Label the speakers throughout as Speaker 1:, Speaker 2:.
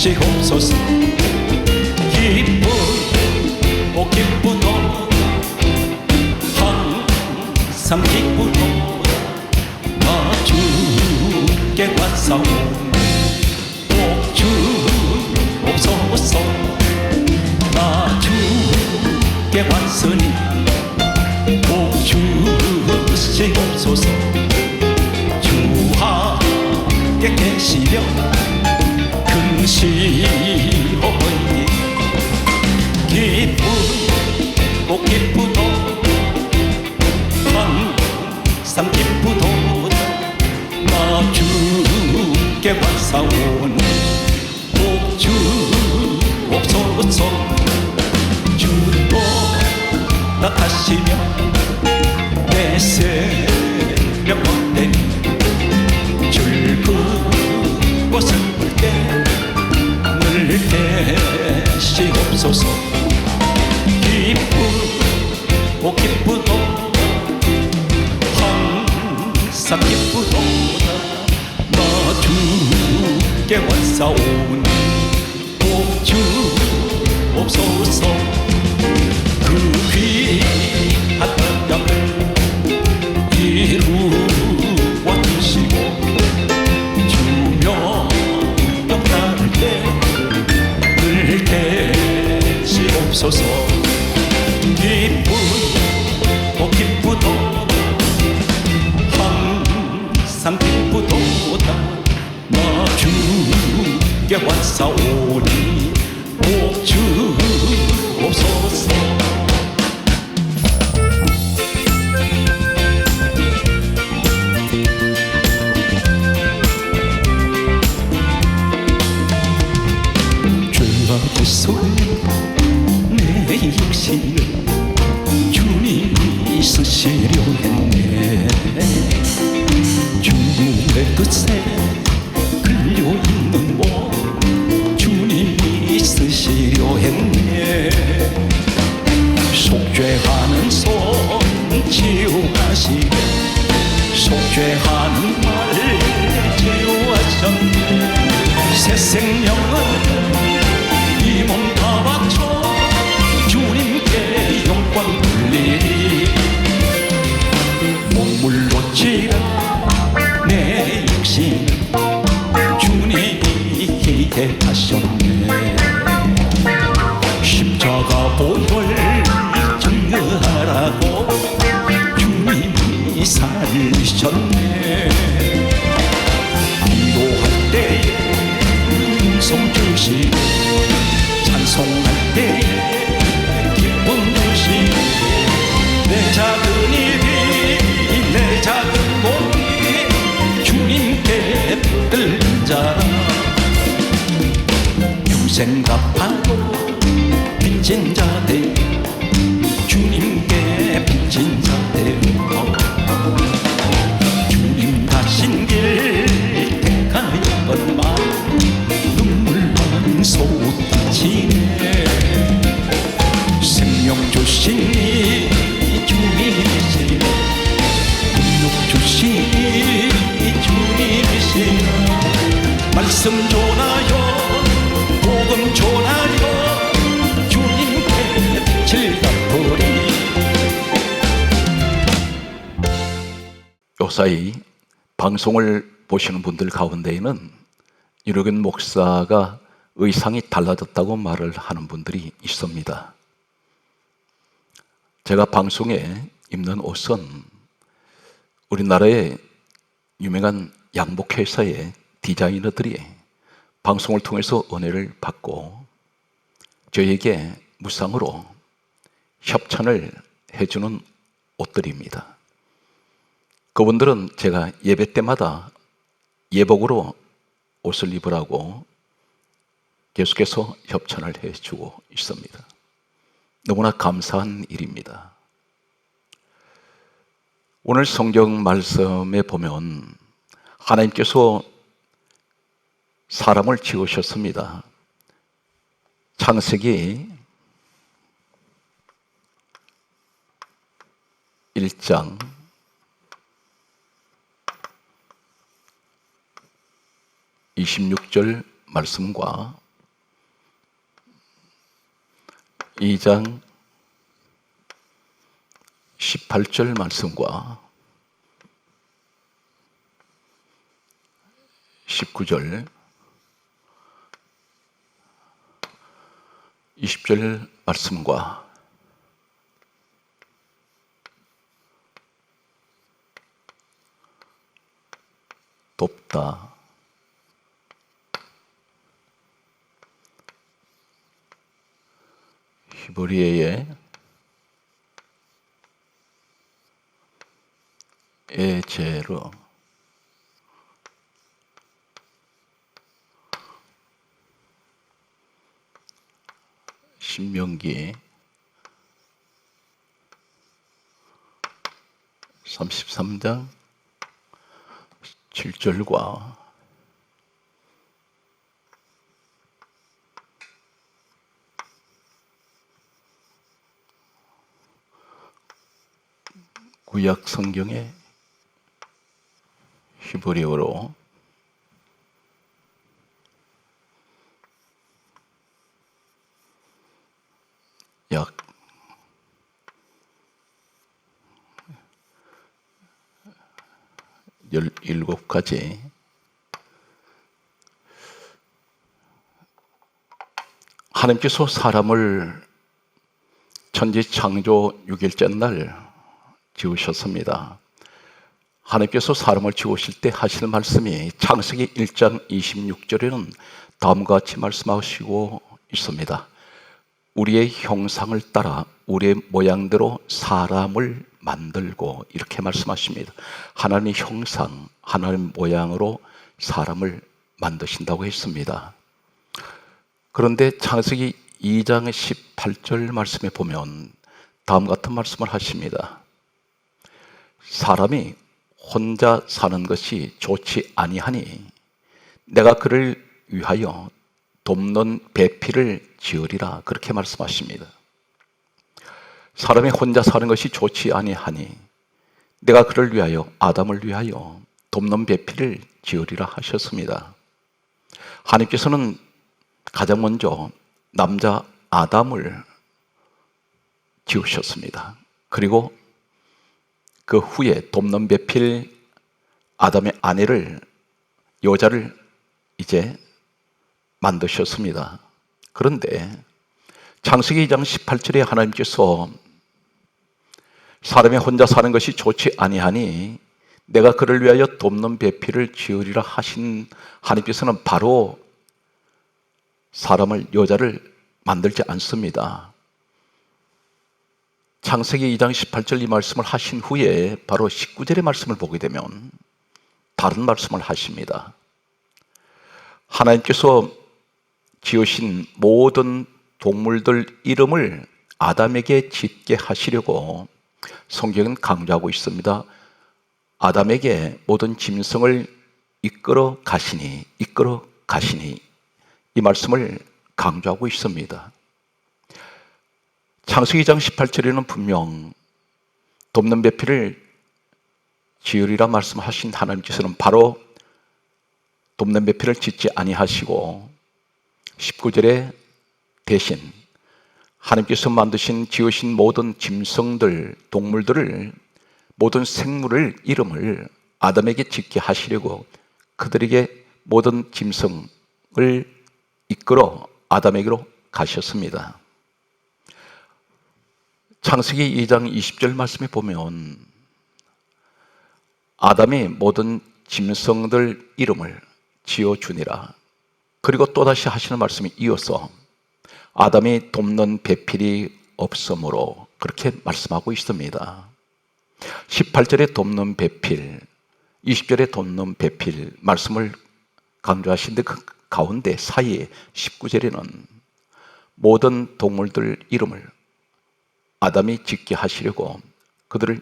Speaker 1: 주시옵소서. 기쁘고 기쁘도다 항상 기쁘도다 나 주께 왔사오니 복 주옵소서. 나 주께 왔으니 복 주시옵소서. 주 함께 계시며 근시하오니 기쁘고 기쁘도다 항상 기쁘도다 나 주께 왔사오니 복 주옵소서. 주도 나타시며 내 새벽 때 즐거워 슬플 때 늘 계시옵소서. 기쁘고 기쁘도다 항상 기쁘도다 나 주께 왔사오니 복 주옵소서. 그 귀한 뜻을 이루어 주시고 주명 영광할 때 늘 계시옵소서. 기쁘고 기쁘도다 항상 기쁘도다 나 주께 왔사오니 복 주옵소서. 내 육신을 주님이 쓰시려 했네. 주의 끝에 끌려있는 몸 주님이 쓰시려 했네. 속죄하는 손 치유하시네. 속죄하는 말 치유하셨네. 새 생명은 이 몸 다 바쳐 주님께 영광 돌리리. 몸물로 치른 내 육신 주님이 대하셨네. 십자가 보혈 증거하라고 주님이 살리셨네. 기도할 때에 은총 주시 찬송할 때에 기쁨 주시 내 작은 일이 내 작은 몸이 주님께 붙들린 자라. 평생 갚아도 빚진 자 되어 주님께 빚진 자 되어 주님 가신 길 택하였건만 눈물만 쏟아지네. 생명 주시니 주님이시네. 능력 주시니 주님이시네. 말씀 전하여 복음 전하여 주님께 빛을 갚으리. 요사이 방송을 보시는 분들 가운데에는 유력은 목사가 의상이 달라졌다고 말을 하는 분들이 있습니다. 제가 방송에 입는 옷은 우리나라의 유명한 양복회사의 디자이너들이 방송을 통해서 은혜를 받고 저에게 무상으로 협찬을 해주는 옷들입니다. 그분들은 제가 예배 때마다 예복으로 옷을 입으라고 계속해서 협찬을 해주고 있습니다. 너무나 감사한 일입니다. 오늘 성경 말씀에 보면 하나님께서 사람을 지으셨습니다. 창세기 1장 26절 말씀과 2장 18절 말씀과 19절, 20절 말씀과 돕다, 히브리어의 에제르, 신명기 33장 7절과 구약 성경의 히브리어로 약 17가지 하나님께서 사람을 천지 창조 6일째 날 지으셨습니다. 하나님께서 사람을 지으실 때 하시는 말씀이 창세기 1장 26절에는 다음과 같이 말씀하시고 있습니다. 우리의 형상을 따라 우리의 모양대로 사람을 만들고, 이렇게 말씀하십니다. 하나님의 형상, 하나님의 모양으로 사람을 만드신다고 했습니다. 그런데 창세기 2장 18절 말씀에 보면 다음 같은 말씀을 하십니다. 사람이 혼자 사는 것이 좋지 아니하니 내가 그를 위하여 돕는 배필을 지으리라, 그렇게 말씀하십니다. 사람이 혼자 사는 것이 좋지 아니하니 내가 그를 위하여, 아담을 위하여 돕는 배필을 지으리라 하셨습니다. 하나님께서는 가장 먼저 남자 아담을 지으셨습니다. 그리고 그 후에 돕는 배필 아담의 아내를, 여자를 이제 만드셨습니다. 그런데 창세기 2장 18절에 하나님께서 사람이 혼자 사는 것이 좋지 아니하니 내가 그를 위하여 돕는 배필을 지으리라 하신 하나님께서는 바로 사람을, 여자를 만들지 않습니다. 창세기 2장 18절 이 말씀을 하신 후에 바로 19절의 말씀을 보게 되면 다른 말씀을 하십니다. 하나님께서 지으신 모든 동물들 이름을 아담에게 짓게 하시려고 성경은 강조하고 있습니다. 아담에게 모든 짐승을 이끌어 가시니 이 말씀을 강조하고 있습니다. 창세기 2장 18절에는 분명 돕는 배필을 지으리라 말씀하신 하나님께서는 바로 돕는 배필을 짓지 아니하시고 19절에 대신 하나님께서 만드신, 지으신 모든 짐승들, 동물들을, 모든 생물을 이름을 아담에게 짓게 하시려고 그들에게 모든 짐승을 이끌어 아담에게로 가셨습니다. 창세기 2장 20절 말씀에 보면 아담이 모든 짐승들 이름을 지어주니라. 그리고 또다시 하시는 말씀이 이어서 아담이 돕는 배필이 없으므로, 그렇게 말씀하고 있습니다. 18절에 돕는 배필, 20절에 돕는 배필 말씀을 강조하시는데 그 가운데 사이에 19절에는 모든 동물들 이름을 아담이 짓게 하시려고 그들을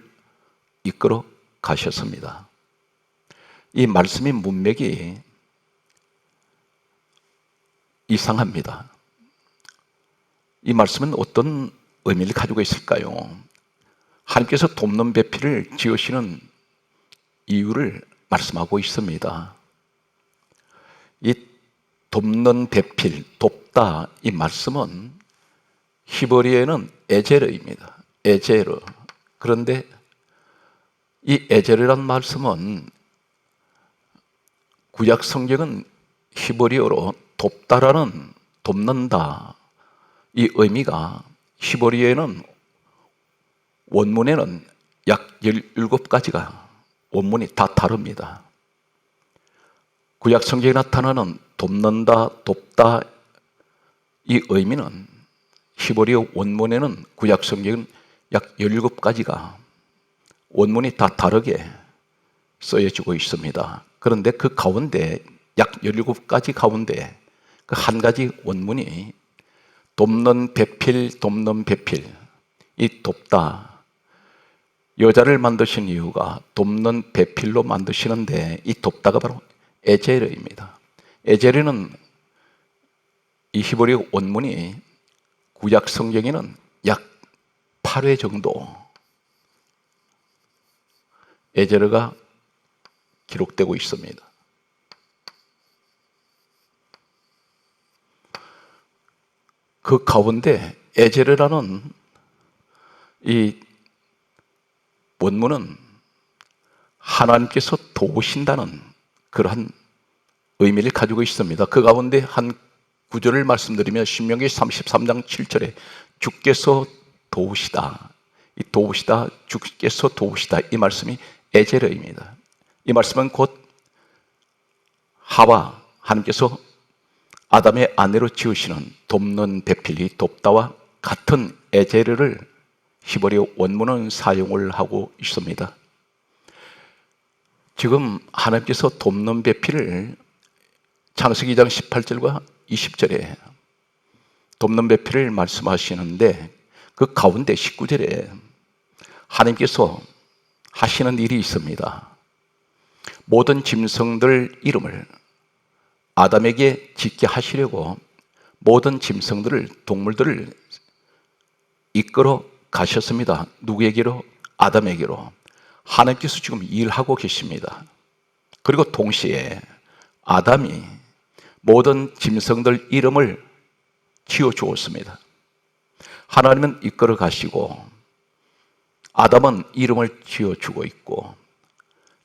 Speaker 1: 이끌어 가셨습니다. 이 말씀의 문맥이 이상합니다. 이 말씀은 어떤 의미를 가지고 있을까요? 하나님께서 돕는 배필을 지으시는 이유를 말씀하고 있습니다. 이 돕는 배필, 돕다, 이 말씀은 히브리어에는 에제르입니다. 에제르. 그런데 이 에제르라는 말씀은 구약 성경은 히브리어로 돕다라는 돕는다 이 의미가 히브리어에는 원문에는 약 17가지가 원문이 다 다릅니다. 구약 성경에 나타나는 돕는다, 돕다 이 의미는 히브리어 원문에는 구약 성경은 약 17가지가 원문이 다 다르게 쓰여지고 있습니다. 그런데 그 가운데 약 17가지 가운데 그 한 가지 원문이 돕는 배필, 돕는 배필. 이 돕다. 여자를 만드신 이유가 돕는 배필로 만드시는데 이 돕다가 바로 에제르입니다. 에제르는 이 히브리어 원문이 구약 성경에는 약 8회 정도 에제르가 기록되고 있습니다. 그 가운데 에제르라는 이 원문은 하나님께서 도우신다는 그러한 의미를 가지고 있습니다. 그 가운데 한 구절을 말씀드리면 신명기 33장 7절에 주께서 도우시다. 이 도우시다, 주께서 도우시다. 이 말씀이 에제르입니다. 이 말씀은 곧 하와 하나님께서 아담의 아내로 지으시는 돕는 배필이 돕다와 같은 에제르를 히브리어 원문은 사용을 하고 있습니다. 지금 하나님께서 돕는 배필을 창세기 2장 18절과 20절에 돕는 배필을 말씀하시는데 그 가운데 19절에 하나님께서 하시는 일이 있습니다. 모든 짐승들 이름을 아담에게 짓게 하시려고 모든 짐승들을 동물들을 이끌어 가셨습니다. 누구에게로? 아담에게로. 하나님께서 지금 일하고 계십니다. 그리고 동시에 아담이 모든 짐승들 이름을 지어 주었습니다. 하나님은 이끌어 가시고 아담은 이름을 지어 주고 있고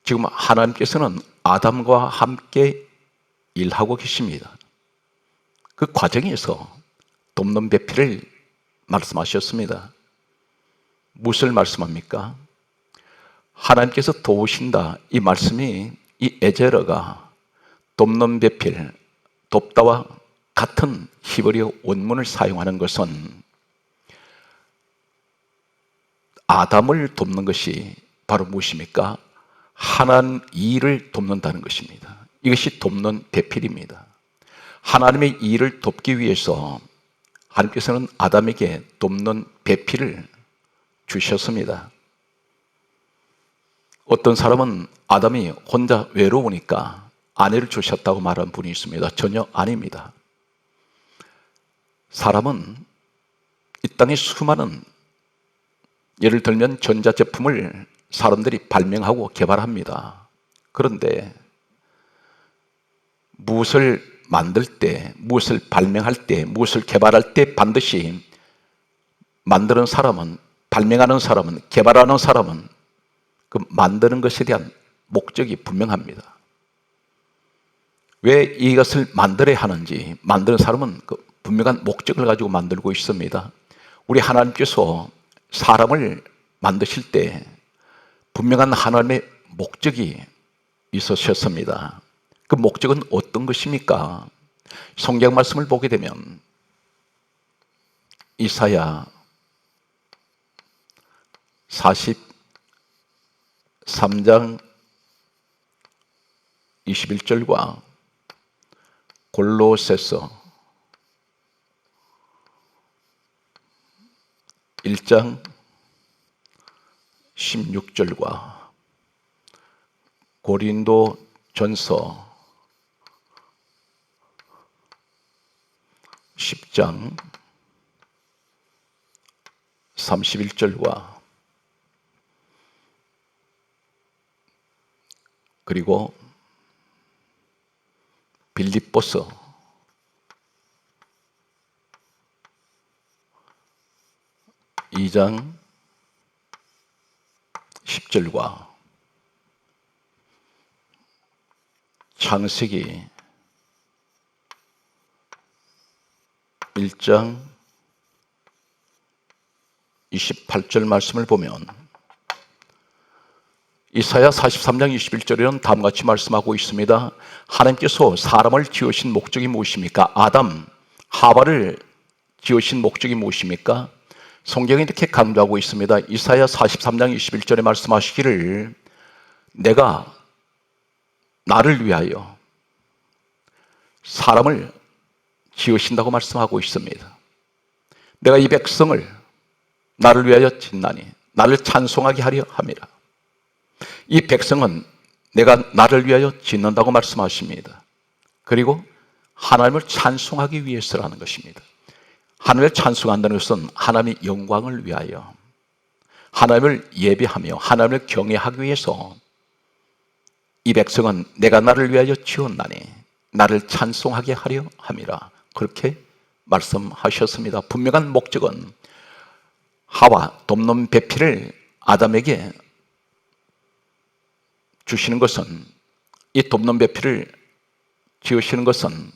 Speaker 1: 지금 하나님께서는 아담과 함께 일하고 계십니다. 그 과정에서 돕는 배필을 말씀하셨습니다. 무엇을 말씀합니까? 하나님께서 도우신다. 이 말씀이 이 에제르가 돕는 배필, 돕다와 같은 히브리어 원문을 사용하는 것은 아담을 돕는 것이 바로 무엇입니까? 하나님 일을 돕는다는 것입니다. 이것이 돕는 배필입니다. 하나님의 일을 돕기 위해서 하나님께서는 아담에게 돕는 배필을 주셨습니다. 어떤 사람은 아담이 혼자 외로우니까 아내를 주셨다고 말한 분이 있습니다. 전혀 아닙니다. 사람은 이 땅에 수많은 예를 들면 전자제품을 사람들이 발명하고 개발합니다. 그런데 무엇을 만들 때, 무엇을 발명할 때, 무엇을 개발할 때 반드시 만드는 사람은, 발명하는 사람은, 개발하는 사람은 그 만드는 것에 대한 목적이 분명합니다. 왜 이것을 만들어야 하는지 만드는 사람은 그 분명한 목적을 가지고 만들고 있습니다. 우리 하나님께서 사람을 만드실 때 분명한 하나님의 목적이 있으셨습니다. 그 목적은 어떤 것입니까? 성경 말씀을 보게 되면 이사야 43장 21절과 골로새서 1장 16절과 고린도 전서 10장 31절과 그리고 빌립보서 2장 10절과 창세기 1장 28절 말씀을 보면 이사야 43장 21절에는 다음과 같이 말씀하고 있습니다. 하나님께서 사람을 지으신 목적이 무엇입니까? 아담, 하와를 지으신 목적이 무엇입니까? 성경이 이렇게 강조하고 있습니다. 이사야 43장 21절에 말씀하시기를 내가 나를 위하여 사람을 지으신다고 말씀하고 있습니다. 내가 이 백성을 나를 위하여 짓나니 나를 찬송하게 하려 함이라. 이 백성은 내가 나를 위하여 짓는다고 말씀하십니다. 그리고 하나님을 찬송하기 위해서라는 것입니다. 하나님을 찬송한다는 것은 하나님의 영광을 위하여 하나님을 예배하며 하나님을 경외하기 위해서 이 백성은 내가 나를 위하여 지었나니 나를 찬송하게 하려 함이라. 그렇게 말씀하셨습니다. 분명한 목적은 하와 돕는 배필을 아담에게 주시는 것은, 이 돕는 배필을 지으시는 것은,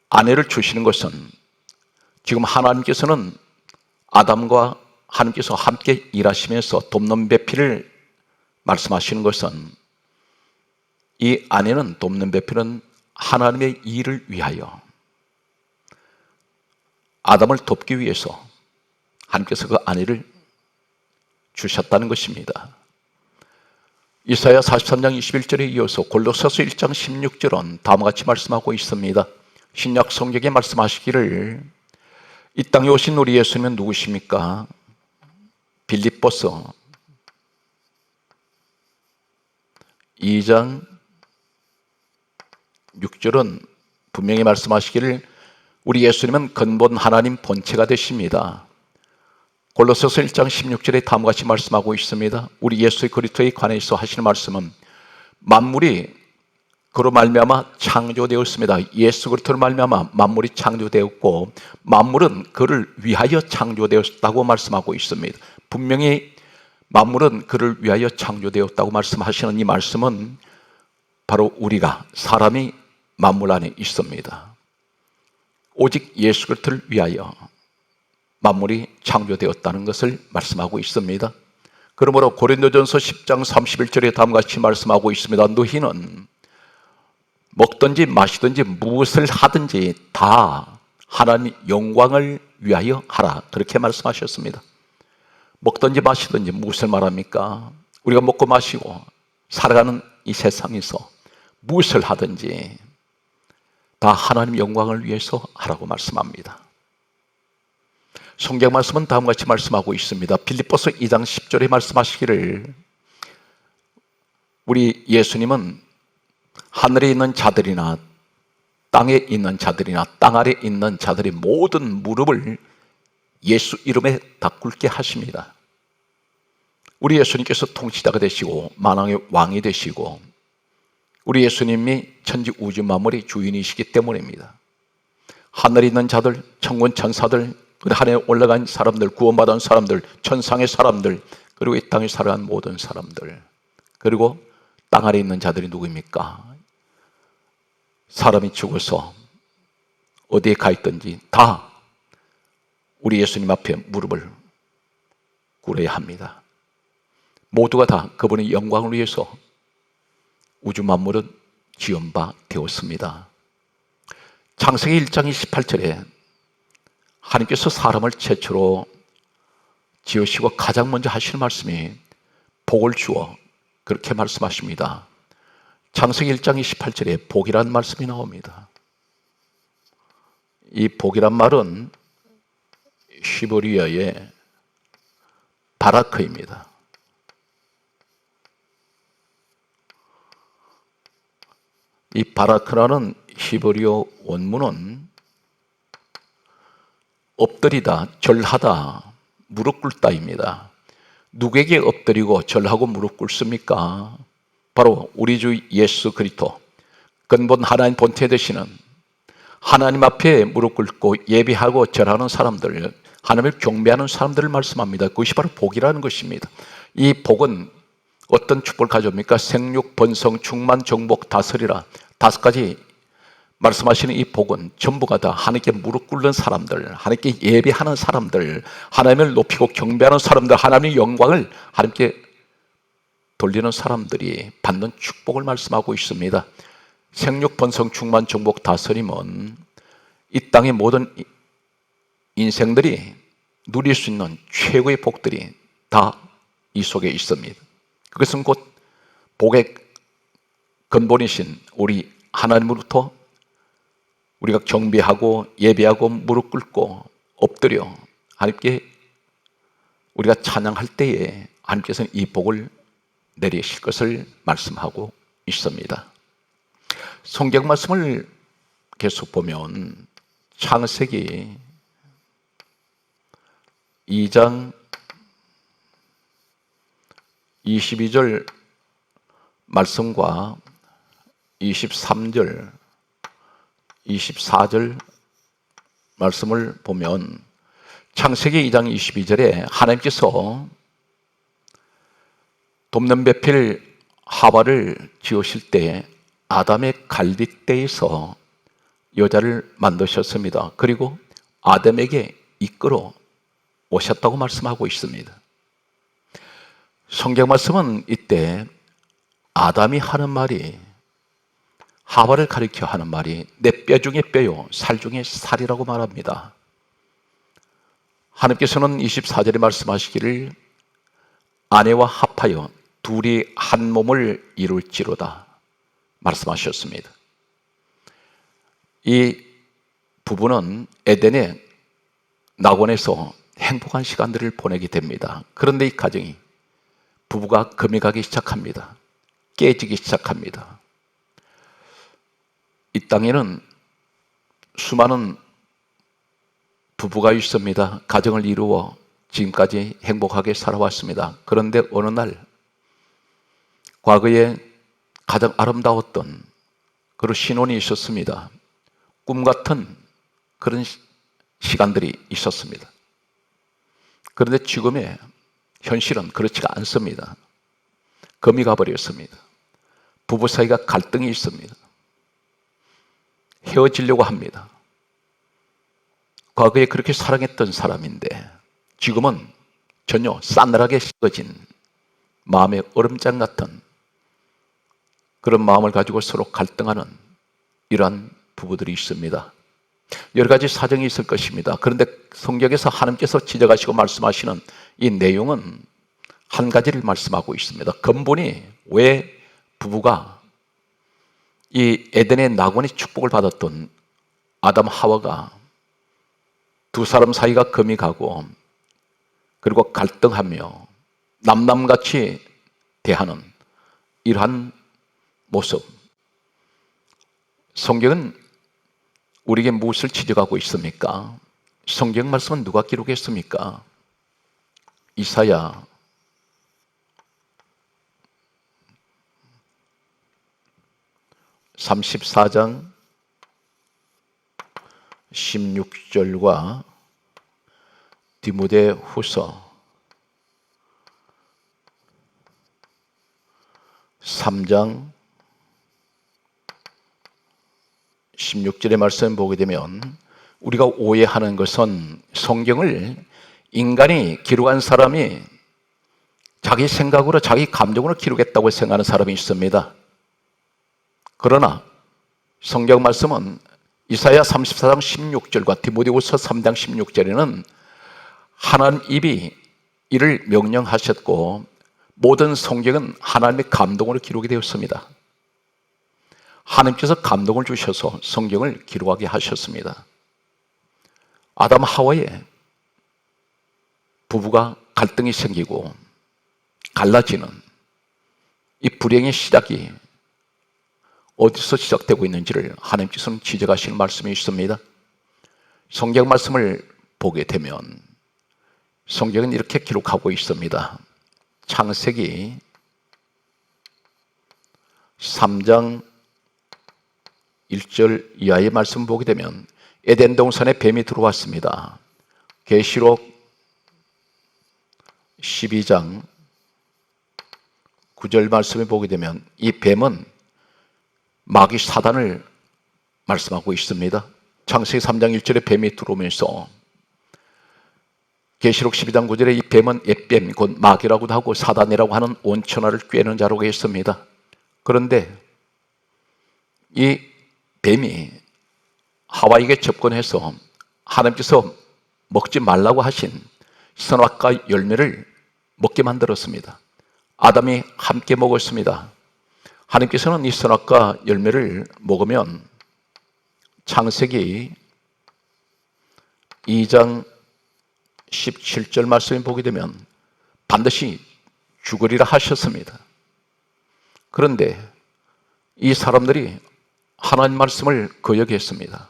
Speaker 1: 아내를 주시는 것은 지금 하나님께서는 아담과 하나님께서 함께 일하시면서 돕는 배필을 말씀하시는 것은 이 아내는 돕는 배필은 하나님의 일을 위하여 아담을 돕기 위해서 하나님께서 그 아내를 주셨다는 것입니다. 이사야 43장 21절에 이어서 골로새서 1장 16절은 다음과 같이 말씀하고 있습니다. 신약 성경에 말씀하시기를 이 땅에 오신 우리 예수님은 누구십니까? 빌립보서 2장 6절은 분명히 말씀하시기를 우리 예수님은 근본 하나님 본체가 되십니다. 골로새서 1장 16절에 다음과 같이 말씀하고 있습니다. 우리 예수 그리스도에 관해서 하시는 말씀은 만물이 그로 말미암아 창조되었습니다. 예수 그리스도로 말미암아 만물이 창조되었고 만물은 그를 위하여 창조되었다고 말씀하고 있습니다. 분명히 만물은 그를 위하여 창조되었다고 말씀하시는 이 말씀은 바로 우리가 사람이 만물 안에 있습니다. 오직 예수 그리스도를 위하여 만물이 창조되었다는 것을 말씀하고 있습니다. 그러므로 고린도전서 10장 31절에 다음과 같이 말씀하고 있습니다. 너희는 먹든지 마시든지 무엇을 하든지 다 하나님 영광을 위하여 하라. 그렇게 말씀하셨습니다. 먹든지 마시든지 무엇을 말합니까? 우리가 먹고 마시고 살아가는 이 세상에서 무엇을 하든지 다 하나님 영광을 위해서 하라고 말씀합니다. 성경 말씀은 다음과 같이 말씀하고 있습니다. 빌립보서 2장 10절에 말씀하시기를 우리 예수님은 하늘에 있는 자들이나 땅에 있는 자들이나 땅 아래 있는 자들의 모든 무릎을 예수 이름에 다 꿇게 하십니다. 우리 예수님께서 통치자가 되시고 만왕의 왕이 되시고 우리 예수님이 천지 우주 만물의 주인이시기 때문입니다. 하늘에 있는 자들, 천군 천사들, 하늘에 올라간 사람들, 구원받은 사람들, 천상의 사람들, 그리고 이 땅에 살아간 모든 사람들, 그리고 땅 아래 있는 자들이 누구입니까? 사람이 죽어서 어디에 가 있든지 다 우리 예수님 앞에 무릎을 꿇어야 합니다. 모두가 다 그분의 영광을 위해서 우주 만물은 지은 바 되었습니다. 창세기 1장 28절에 하나님께서 사람을 최초로 지으시고 가장 먼저 하시는 말씀이 복을 주어 그렇게 말씀하십니다. 창세기 1장 28절에 복이라는 말씀이 나옵니다. 이 복이란 말은 히브리어의 바라크입니다. 이 바라크라는 히브리어 원문은 엎드리다, 절하다, 무릎 꿇다입니다. 누구에게 엎드리고 절하고 무릎 꿇습니까? 바로 우리 주 예수 그리스도, 근본 하나님 본체 되시는 하나님 앞에 무릎 꿇고 예배하고 절하는 사람들, 하나님을 경배하는 사람들을 말씀합니다. 그것이 바로 복이라는 것입니다. 이 복은 어떤 축복을 가져옵니까? 생육, 번성, 충만, 정복, 다스리라. 5가지 말씀하시는 이 복은 전부가 다 하나님께 무릎 꿇는 사람들, 하나님께 예배하는 사람들, 하나님을 높이고 경배하는 사람들, 하나님의 영광을 하나님께 돌리는 사람들이 받는 축복을 말씀하고 있습니다. 생육, 번성, 충만, 정복, 다스림은 이 땅의 모든 인생들이 누릴 수 있는 최고의 복들이 다 이 속에 있습니다. 그것은 곧 복의 근본이신 우리 하나님으로부터 우리가 경배하고 예배하고 무릎 꿇고 엎드려 하나님께 우리가 찬양할 때에 하나님께서는 이 복을 내리실 것을 말씀하고 있습니다. 성경 말씀을 계속 보면 창세기 2장 22절 말씀과 23절, 24절 말씀을 보면 창세기 2장 22절에 하나님께서 돕는 배필 하와를 지으실 때 아담의 갈빗대에서 여자를 만드셨습니다. 그리고 아담에게 이끌어 오셨다고 말씀하고 있습니다. 성경 말씀은 이때 아담이 하는 말이 하와를 가리켜 하는 말이 내 뼈 중에 뼈요 살 중에 살이라고 말합니다. 하나님께서는 24절에 말씀하시기를 아내와 합하여 둘이 한 몸을 이룰지로다 말씀하셨습니다. 이 부부는 에덴의 낙원에서 행복한 시간들을 보내게 됩니다. 그런데 이 가정이 부부가 금이 가기 시작합니다. 깨지기 시작합니다. 이 땅에는 수많은 부부가 있습니다. 가정을 이루어 지금까지 행복하게 살아왔습니다. 그런데 어느 날 과거에 가장 아름다웠던 그런 신혼이 있었습니다. 꿈 같은 그런 시간들이 있었습니다. 그런데 지금의 현실은 그렇지가 않습니다. 금이 가버렸습니다. 부부 사이가 갈등이 있습니다. 헤어지려고 합니다. 과거에 그렇게 사랑했던 사람인데 지금은 전혀 싸늘하게 식어진 마음의 얼음장 같은 그런 마음을 가지고 서로 갈등하는 이러한 부부들이 있습니다. 여러 가지 사정이 있을 것입니다. 그런데 성경에서 하나님께서 지적하시고 말씀하시는 이 내용은 한 가지를 말씀하고 있습니다. 근본이 왜 부부가 이 에덴의 낙원의 축복을 받았던 아담 하와가 두 사람 사이가 금이 가고 그리고 갈등하며 남남같이 대하는 이러한 모습, 성경은 우리에게 무엇을 지적하고 있습니까? 성경 말씀은 누가 기록했습니까? 이사야 34장 16절과 디모데후서 3장 16절의 말씀을 보게 되면 우리가 오해하는 것은 성경을 인간이 기록한 사람이 자기 생각으로 자기 감정으로 기록했다고 생각하는 사람이 있습니다. 그러나 성경 말씀은 이사야 34장 16절과 디모데후서 3장 16절에는 하나님 입이 이를 명령하셨고 모든 성경은 하나님의 감동으로 기록이 되었습니다. 하나님께서 감동을 주셔서 성경을 기록하게 하셨습니다. 아담 하와의 부부가 갈등이 생기고 갈라지는 이 불행의 시작이 어디서 시작되고 있는지를 하나님께서는 지적하시는 말씀이 있습니다. 성경 말씀을 보게 되면 성경은 이렇게 기록하고 있습니다. 창세기 3장 1절 이하의 말씀 보게 되면 에덴 동산에 뱀이 들어왔습니다. 계시록 12장 9절 말씀을 보게 되면 이 뱀은 마귀 사단을 말씀하고 있습니다. 창세기 3장 1절에 뱀이 들어오면서 계시록 12장 9절에 이 뱀은 옛뱀 곧 마귀라고도 하고 사단이라고 하는 온천하를 꿰는 자라고 했습니다. 그런데 이 뱀이 하와에게 접근해서 하나님께서 먹지 말라고 하신 선악과 열매를 먹게 만들었습니다. 아담이 함께 먹었습니다. 하나님께서는 이 선악과 열매를 먹으면 창세기 2장 17절 말씀을 보게 되면 반드시 죽으리라 하셨습니다. 그런데 이 사람들이 하나님 말씀을 거역했습니다.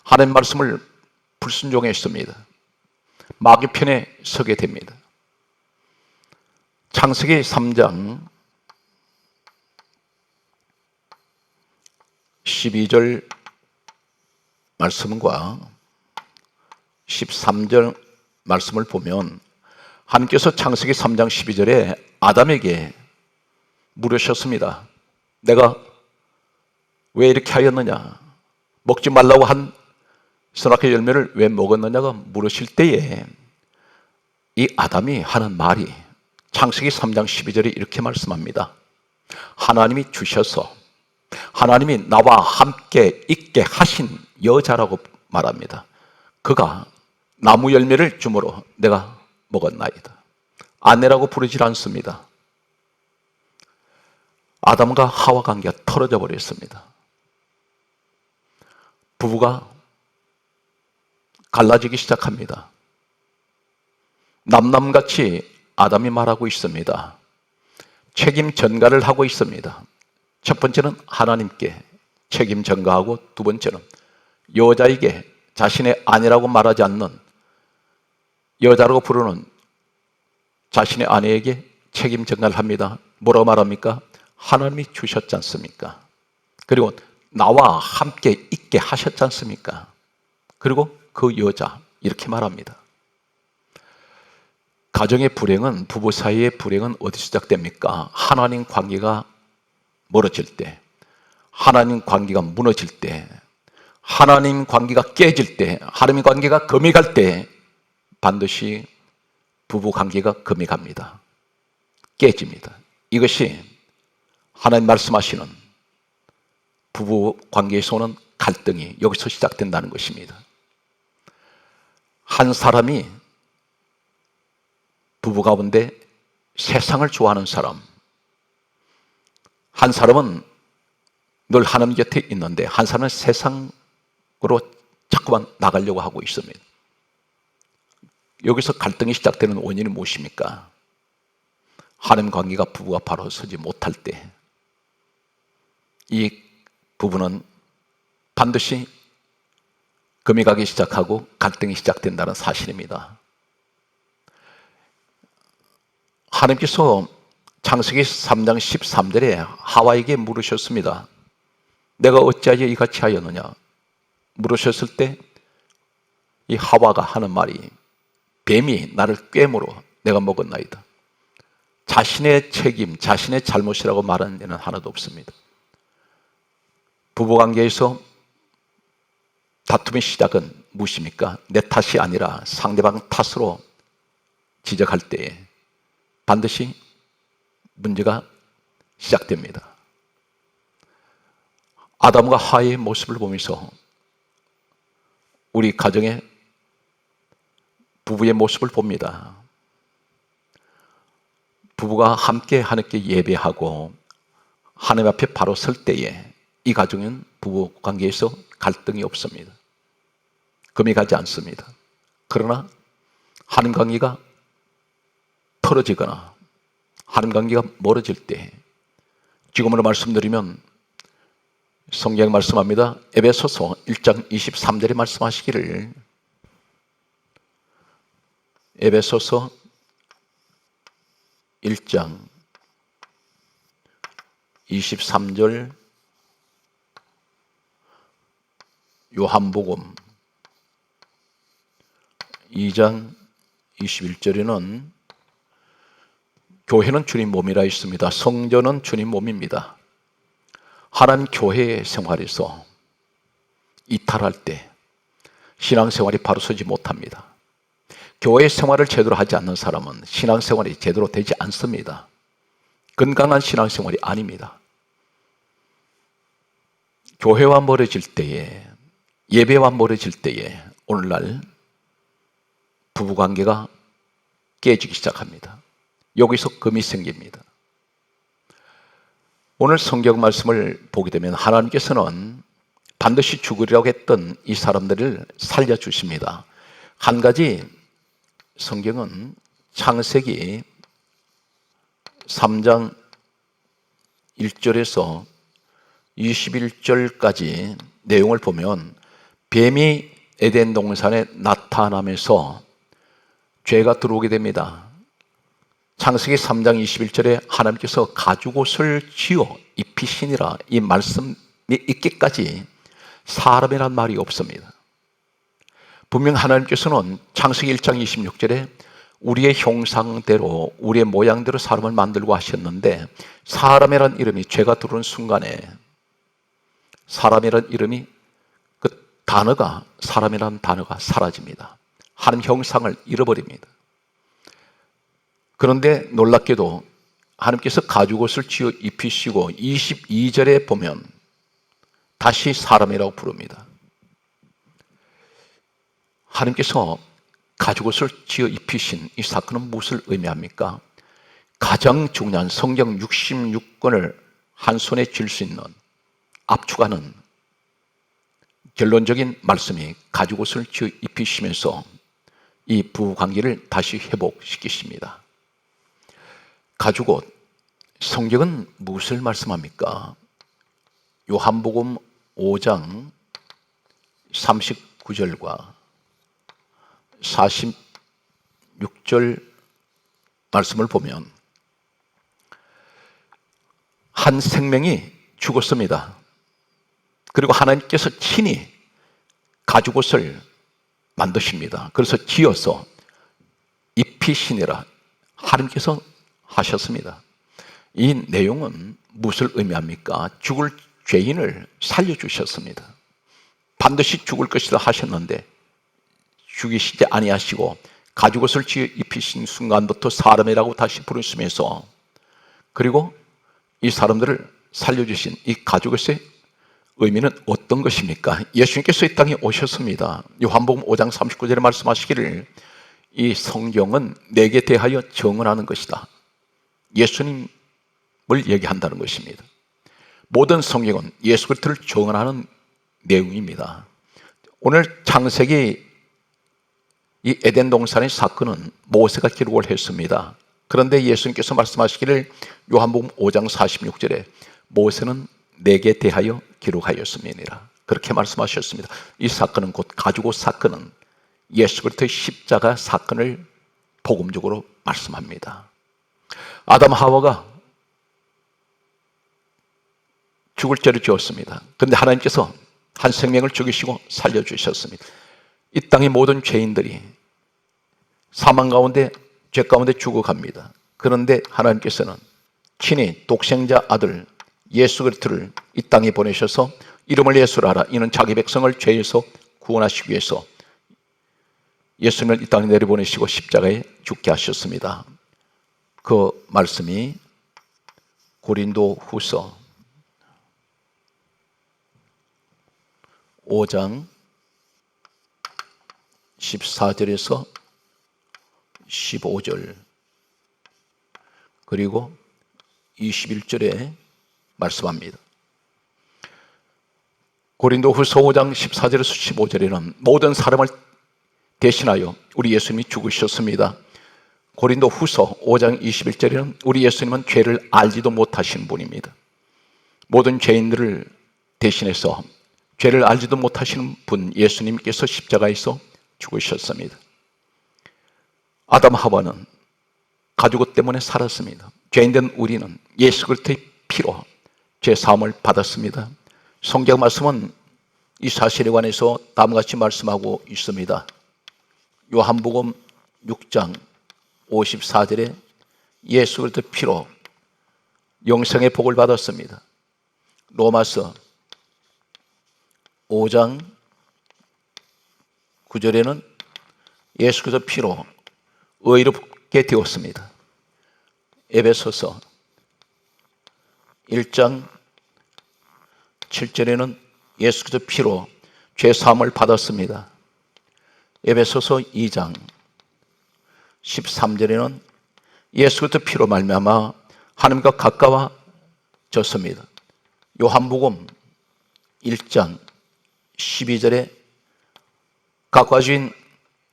Speaker 1: 하나님 말씀을 불순종했습니다. 마귀 편에 서게 됩니다. 창세기 3장 12절 말씀과 13절 말씀을 보면 하나님께서 창세기 3장 12절에 아담에게 물으셨습니다. 내가 왜 이렇게 하였느냐? 먹지 말라고 한 선악의 열매를 왜 먹었느냐가 물으실 때에 이 아담이 하는 말이 창세기 3장 12절에 이렇게 말씀합니다. 하나님이 주셔서 하나님이 나와 함께 있게 하신 여자라고 말합니다. 그가 나무 열매를 주므로 내가 먹었나이다. 아내라고 부르질 않습니다. 아담과 하와 관계가 틀어져 버렸습니다. 부부가 갈라지기 시작합니다. 남남같이 아담이 말하고 있습니다. 책임 전가를 하고 있습니다. 첫 번째는 하나님께 책임 전가하고 두 번째는 여자에게 자신의 아내라고 말하지 않는 여자라고 부르는 자신의 아내에게 책임 전가를 합니다. 뭐라고 말합니까? 하나님이 주셨지 않습니까? 그리고 나와 함께 있게 하셨지 않습니까? 그리고 그 여자 이렇게 말합니다. 가정의 불행은, 부부 사이의 불행은 어디서 시작됩니까? 하나님 관계가 멀어질 때, 하나님 관계가 무너질 때, 하나님 관계가 깨질 때, 하나님 관계가 금이 갈 때 반드시 부부 관계가 금이 갑니다. 깨집니다. 이것이 하나님 말씀하시는 부부 관계에서 오는 갈등이 여기서 시작된다는 것입니다. 한 사람이 부부 가운데 세상을 좋아하는 사람, 한 사람은 늘 하나님 곁에 있는데 한 사람은 세상으로 자꾸만 나가려고 하고 있습니다. 여기서 갈등이 시작되는 원인이 무엇입니까? 하나님 관계가 부부가 바로 서지 못할 때 이 부부는 반드시 금이 가기 시작하고 갈등이 시작된다는 사실입니다. 하나님께서 창세기 3장 13절에 하와에게 물으셨습니다. 내가 어찌하여 이같이 하였느냐? 물으셨을 때 이 하와가 하는 말이 뱀이 나를 꿰므로 내가 먹었나이다. 자신의 책임, 자신의 잘못이라고 말하는 데는 하나도 없습니다. 부부관계에서 다툼의 시작은 무엇입니까? 내 탓이 아니라 상대방 탓으로 지적할 때에 반드시 문제가 시작됩니다. 아담과 하와의 모습을 보면서 우리 가정의 부부의 모습을 봅니다. 부부가 함께 하나님께 예배하고 하나님 앞에 바로 설 때에 이 가정은 부부 관계에서 갈등이 없습니다. 금이 가지 않습니다. 그러나 하나님 관계가 틀어지거나 하나님 관계가 멀어질 때 지금으로 말씀드리면 성경 말씀합니다. 에베소서 1장 23절에 말씀하시기를 에베소서 1장 23절 요한복음 2장 21절에는 교회는 주님 몸이라 있습니다. 성전은 주님 몸입니다. 하나님 교회의 생활에서 이탈할 때 신앙생활이 바로 서지 못합니다. 교회 생활을 제대로 하지 않는 사람은 신앙생활이 제대로 되지 않습니다. 건강한 신앙생활이 아닙니다. 교회와 멀어질 때에, 예배와 멀어질 때에 오늘날 부부관계가 깨지기 시작합니다. 여기서 금이 생깁니다. 오늘 성경 말씀을 보게 되면 하나님께서는 반드시 죽으리라고 했던 이 사람들을 살려주십니다. 한 가지 성경은 창세기 3장 1절에서 21절까지 내용을 보면 뱀이 에덴 동산에 나타나면서 죄가 들어오게 됩니다. 창세기 3장 21절에 하나님께서 가죽옷을 지어 입히시니라 이 말씀이 있기까지 사람이란 말이 없습니다. 분명 하나님께서는 창세기 1장 26절에 우리의 형상대로 우리의 모양대로 사람을 만들고 하셨는데 사람이란 이름이 죄가 들어오는 순간에 사람이란 이름이 그 단어가 사람이란 단어가 사라집니다. 하나님 형상을 잃어버립니다. 그런데 놀랍게도 하나님께서 가죽옷을 지어 입히시고 22절에 보면 다시 사람이라고 부릅니다. 하나님께서 가죽옷을 지어 입히신 이 사건은 무엇을 의미합니까? 가장 중요한 성경 66권을 한 손에 쥘 수 있는 압축하는 결론적인 말씀이 가죽옷을 지어 입히시면서 이 부부관계를 다시 회복시키십니다. 가죽옷, 성경은 무엇을 말씀합니까? 요한복음 5장 39절과 46절 말씀을 보면 한 생명이 죽었습니다. 그리고 하나님께서 친히 가죽옷을 만드십니다. 그래서 지어서 입히시니라 하나님께서 하셨습니다. 이 내용은 무엇을 의미합니까? 죽을 죄인을 살려주셨습니다. 반드시 죽을 것이라 하셨는데 죽이시지 아니하시고 가죽옷을 지어 입히신 순간부터 사람이라고 다시 부르시면서 그리고 이 사람들을 살려주신 이 가죽옷의 의미는 어떤 것입니까? 예수님께서 이 땅에 오셨습니다. 요한복음 5장 39절에 말씀하시기를 이 성경은 내게 대하여 정언하는 것이다. 예수님을 얘기한다는 것입니다. 모든 성경은 예수 그리스도를 정언하는 내용입니다. 오늘 창세기 이 에덴 동산의 사건은 모세가 기록을 했습니다. 그런데 예수님께서 말씀하시기를 요한복음 5장 46절에 모세는 내게 대하여 기록하였음이니라 그렇게 말씀하셨습니다. 이 사건은 곧 가죽옷 사건은 예수 그리스도의 십자가 사건을 복음적으로 말씀합니다. 아담 하와가 죽을 죄를 지었습니다. 그런데 하나님께서 한 생명을 죽이시고 살려주셨습니다. 이 땅의 모든 죄인들이 사망 가운데 죄 가운데 죽어갑니다. 그런데 하나님께서는 친히 독생자 아들 예수 그리스도를 이 땅에 보내셔서 이름을 예수라 하라. 이는 자기 백성을 죄에서 구원하시기 위해서 예수님을 이 땅에 내려보내시고 십자가에 죽게 하셨습니다. 그 말씀이 고린도 후서 5장 14절에서 15절 그리고 21절에 말씀합니다. 고린도 후서 5장 14절에서 15절에는 모든 사람을 대신하여 우리 예수님이 죽으셨습니다. 고린도 후서 5장 21절에는 우리 예수님은 죄를 알지도 못하신 분입니다. 모든 죄인들을 대신해서 죄를 알지도 못하시는 분 예수님께서 십자가에서 죽으셨습니다. 아담 하와는 가죽옷 때문에 살았습니다. 죄인된 우리는 예수 그리스도의 피로 죄 사함을 받았습니다. 성경 말씀은 이 사실에 관해서 다음과 같이 말씀하고 있습니다. 요한복음 6장 54절에 예수 그리스도의 피로 영생의 복을 받았습니다. 로마서 5장 9절에는 예수 그리스도 피로 의롭게 되었습니다. 에베소서 1장 7절에는 예수 그리스도 피로 죄 사함을 받았습니다. 에베소서 2장 13절에는 예수 그리스도 피로 말미암아 하나님과 가까워졌습니다. 요한복음 1장 12절에 가까워진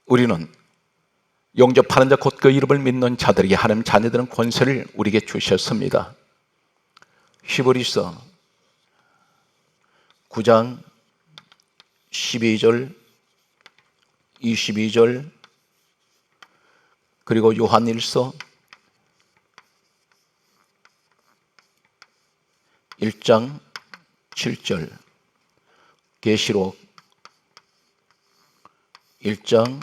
Speaker 1: 우리는 영접하는 자 곧 그 이름을 믿는 자들에게 하나님 자녀되는 권세를 우리에게 주셨습니다. 히브리서 9장 12절 22절 그리고 요한일서 1장 7절 계시록 1장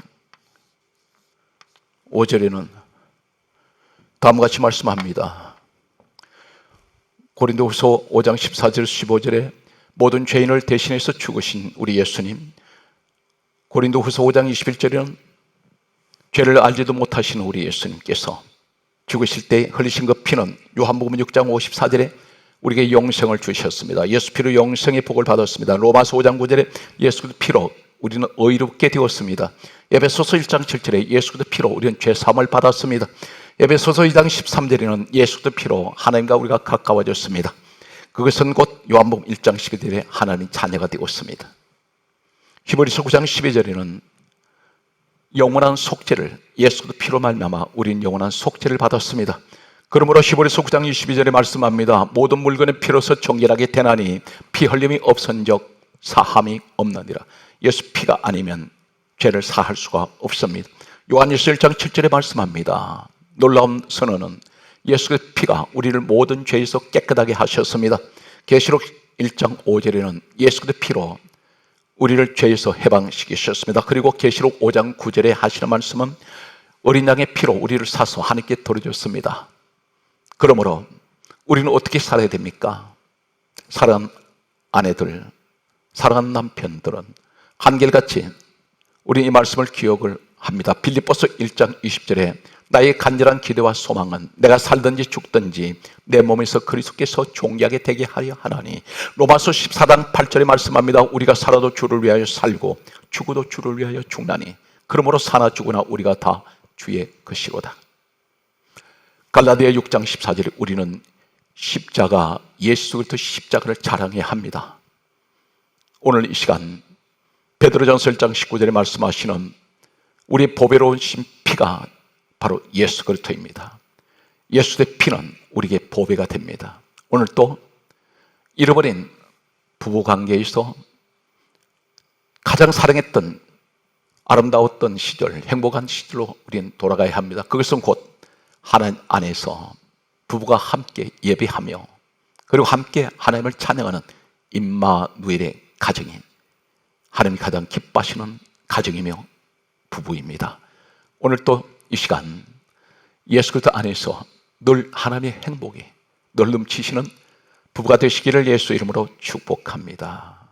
Speaker 1: 5절에는 다음과 같이 말씀합니다. 고린도후서 5장 14절 15절에 모든 죄인을 대신해서 죽으신 우리 예수님, 고린도후서 5장 21절에는 죄를 알지도 못하시는 우리 예수님께서 죽으실 때 흘리신 그 피는 요한복음 6장 54절에 우리에게 영생을 주셨습니다. 예수 피로 영생의 복을 받았습니다. 로마서 5장 9절에 예수 피로 우리는 의롭게 되었습니다. 에베소서 1장 7절에 예수 그리스도 피로 우리는 죄 사함을 받았습니다. 에베소서 2장 13절에는 예수 그리스도 피로 하나님과 우리가 가까워졌습니다. 그것은 곧 요한복음 1장 12절에 하나님 자녀가 되었습니다. 히브리서 9장 12절에는 영원한 속죄를 예수 그리스도 피로 말미암아 우리는 영원한 속죄를 받았습니다. 그러므로 히브리서 9장 22절에 말씀합니다. 모든 물건의 피로서 정결하게 되나니 피 흘림이 없은즉 사함이 없느니라. 예수 피가 아니면 죄를 사할 수가 없습니다. 요한일서 1장 7절에 말씀합니다. 놀라운 선언은 예수 그리스도의 피가 우리를 모든 죄에서 깨끗하게 하셨습니다. 계시록 1장 5절에는 예수 그리스도의 피로 우리를 죄에서 해방시키셨습니다. 그리고 계시록 5장 9절에 하시는 말씀은 어린 양의 피로 우리를 사서 하나님께 돌려줬습니다. 그러므로 우리는 어떻게 살아야 됩니까? 사랑하는 아내들, 사랑하는 남편들은 한결같이 우리 이 말씀을 기억을 합니다. 빌립보서 1장 20절에 나의 간절한 기대와 소망은 내가 살든지 죽든지 내 몸에서 그리스도께서 존귀하게 되게 하려 하나니. 로마서 14장 8절에 말씀합니다. 우리가 살아도 주를 위하여 살고 죽어도 주를 위하여 죽나니 그러므로 사나 죽으나 우리가 다 주의 것이로다. 갈라디아 6장 14절에 우리는 십자가, 예수 그리스도 십자가를 자랑해야 합니다. 오늘 이 시간 베드로전서 1장 19절에 말씀하시는 우리 보배로운 피가 바로 예수 그리스도입니다. 예수의 피는 우리에게 보배가 됩니다. 오늘 또 잃어버린 부부관계에서 가장 사랑했던 아름다웠던 시절, 행복한 시절로 우리는 돌아가야 합니다. 그것은 곧 하나님 안에서 부부가 함께 예배하며 그리고 함께 하나님을 찬양하는 임마누엘의 가정이 하나님이 가장 기뻐하시는 가정이며 부부입니다. 오늘 또 이 시간 예수 그리스도 안에서 늘 하나님의 행복이 늘 넘치시는 부부가 되시기를 예수 이름으로 축복합니다.